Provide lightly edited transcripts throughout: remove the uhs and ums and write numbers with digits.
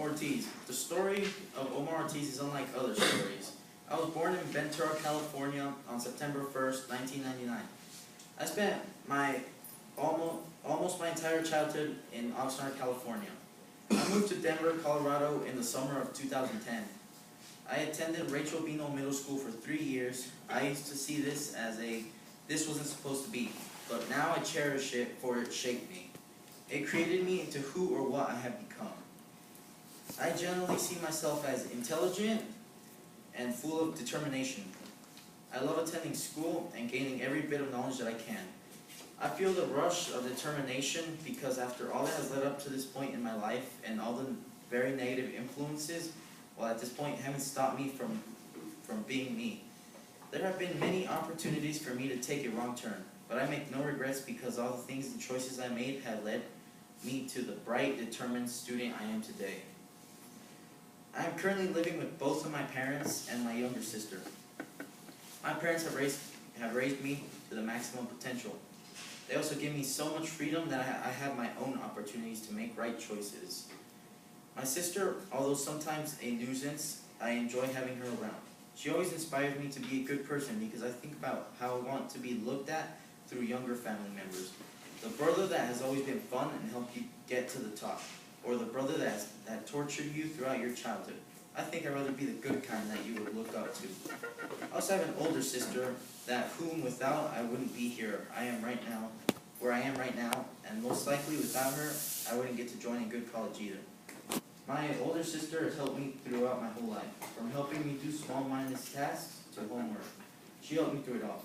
Ortiz. The story of Omar Ortiz is unlike other stories. I was born in Ventura, California on September 1st, 1999. I spent my almost my entire childhood in Oxnard, California. I moved to Denver, Colorado in the summer of 2010. I attended Rachel Bino Middle School for 3 years. I used to see this as this wasn't supposed to be, but now I cherish it for it shaped me. It created me into who or what I have become. I generally see myself as intelligent and full of determination. I love attending school and gaining every bit of knowledge that I can. I feel the rush of determination because after all that has led up to this point in my life and all the very negative influences, well, at this point haven't stopped me from being me. There have been many opportunities for me to take a wrong turn, but I make no regrets because all the things and choices I made have led me to the bright, determined student I am today. I am currently living with both of my parents and my younger sister. My parents have raised me to the maximum potential. They also give me so much freedom that I have my own opportunities to make right choices. My sister, although sometimes a nuisance, I enjoy having her around. She always inspires me to be a good person because I think about how I want to be looked at through younger family members. The brother that has always been fun and helped you get to the top, or the brother that tortured you throughout your childhood. I think I'd rather be the good kind that you would look up to. I also have an older sister whom without I wouldn't be here where I am right now, and most likely without her, I wouldn't get to join a good college either. My older sister has helped me throughout my whole life, from helping me do small mindless tasks to homework. She helped me through it all.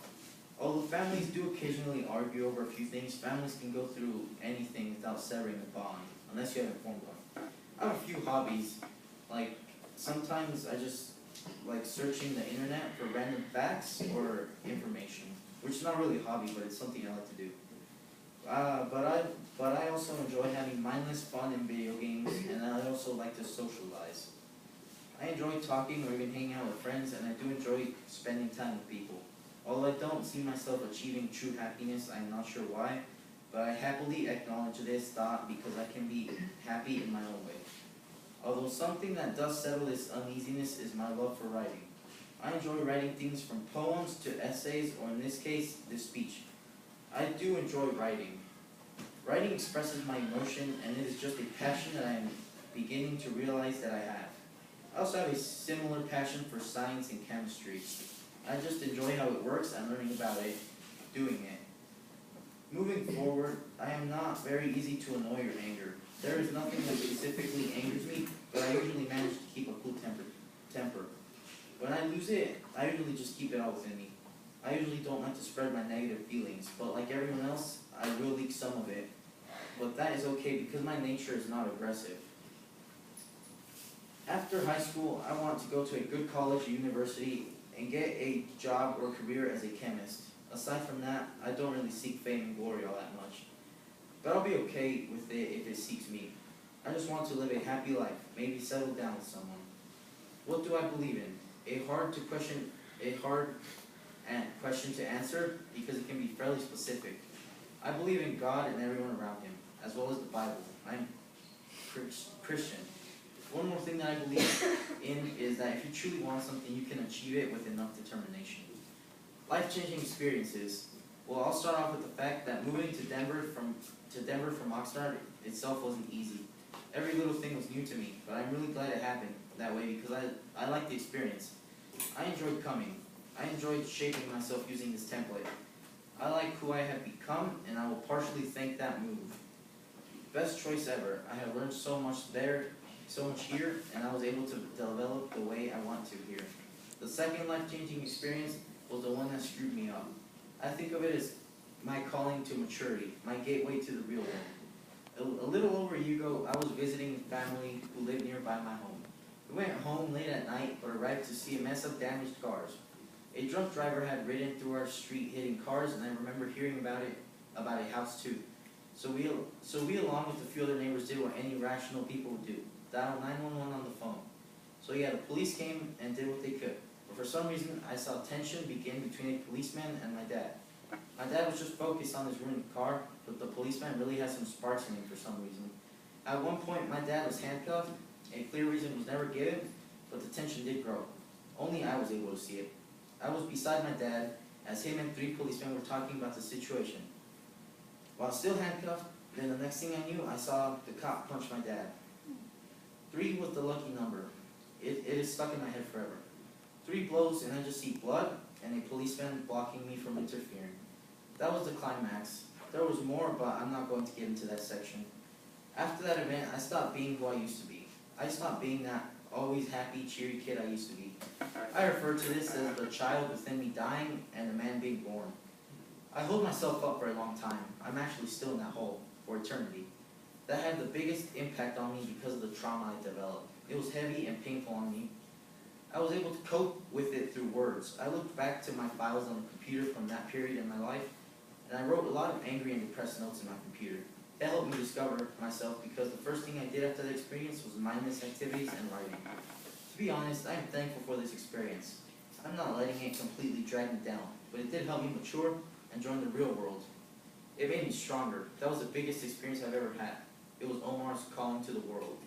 Although families do occasionally argue over a few things, families can go through anything without severing the bond, unless you haven't formed one. I have a few hobbies, like sometimes I just like searching the internet for random facts or information, which is not really a hobby, but it's something I like to do. But I also enjoy having mindless fun in video games, and I also like to socialize. I enjoy talking or even hanging out with friends, and I do enjoy spending time with people. Although I don't see myself achieving true happiness, I'm not sure why, but I happily acknowledge this thought because I can be happy in my own way. Although something that does settle this uneasiness is my love for writing. I enjoy writing things from poems to essays, or in this case, this speech. I do enjoy writing. Writing expresses my emotion, and it is just a passion that I am beginning to realize that I have. I also have a similar passion for science and chemistry. I just enjoy how it works and learning about it, doing it. Moving forward, I am not very easy to annoy or anger. There is nothing that specifically angers me, but I usually manage to keep a cool temper. When I lose it, I usually just keep it all within me. I usually don't like to spread my negative feelings, but like everyone else, I will leak some of it. But that is okay because my nature is not aggressive. After high school, I want to go to a good college or university and get a job or career as a chemist. Aside from that, I don't really seek fame and glory all that much. But I'll be okay with it if it seeks me. I just want to live a happy life, maybe settle down with someone. What do I believe in? A hard question to answer because it can be fairly specific. I believe in God and everyone around him, as well as the Bible. I'm Christian. One more thing that I believe in is that if you truly want something, you can achieve it with enough determination. Life-changing experiences. Well, I'll start off with the fact that moving to Denver from Oxnard itself wasn't easy. Every little thing was new to me, but I'm really glad it happened that way because I liked the experience. I enjoyed coming. I enjoyed shaping myself using this template. I like who I have become, and I will partially thank that move. Best choice ever. I have learned so much here, and I was able to develop the way I want to here. The second life-changing experience was the one that screwed me up. I think of it as my calling to maturity, my gateway to the real world. A little over a year ago, I was visiting family who lived nearby my home. We went home late at night, but arrived to see a mess of damaged cars. A drunk driver had ridden through our street hitting cars, and I remember hearing about a house too. So we, along with a few other neighbors, did what any rational people would do: dial 911 on the phone. So yeah, the police came and did what they could. But for some reason, I saw tension begin between a policeman and my dad. My dad was just focused on his ruined car, but the policeman really had some sparks in him for some reason. At one point, my dad was handcuffed, A clear reason was never given, but the tension did grow. Only I was able to see it. I was beside my dad as him and 3 policemen were talking about the situation. While still handcuffed, then the next thing I knew, I saw the cop punch my dad. 3 was the lucky number. It is stuck in my head forever. 3 blows and I just see blood and a policeman blocking me from interfering. That was the climax. There was more, but I'm not going to get into that section. After that event, I stopped being who I used to be. I stopped being that always happy, cheery kid I used to be. I refer to this as the child within me dying and the man being born. I hold myself up for a long time. I'm actually still in that hole for eternity. That had the biggest impact on me because of the trauma I developed. It was heavy and painful on me. I was able to cope with it through words. I looked back to my files on the computer from that period in my life, and I wrote a lot of angry and depressed notes in my computer. That helped me discover myself because the first thing I did after the experience was mindless activities and writing. To be honest, I am thankful for this experience. I'm not letting it completely drag me down, but it did help me mature and join the real world. It made me stronger. That was the biggest experience I've ever had. It was Omar's calling to the world.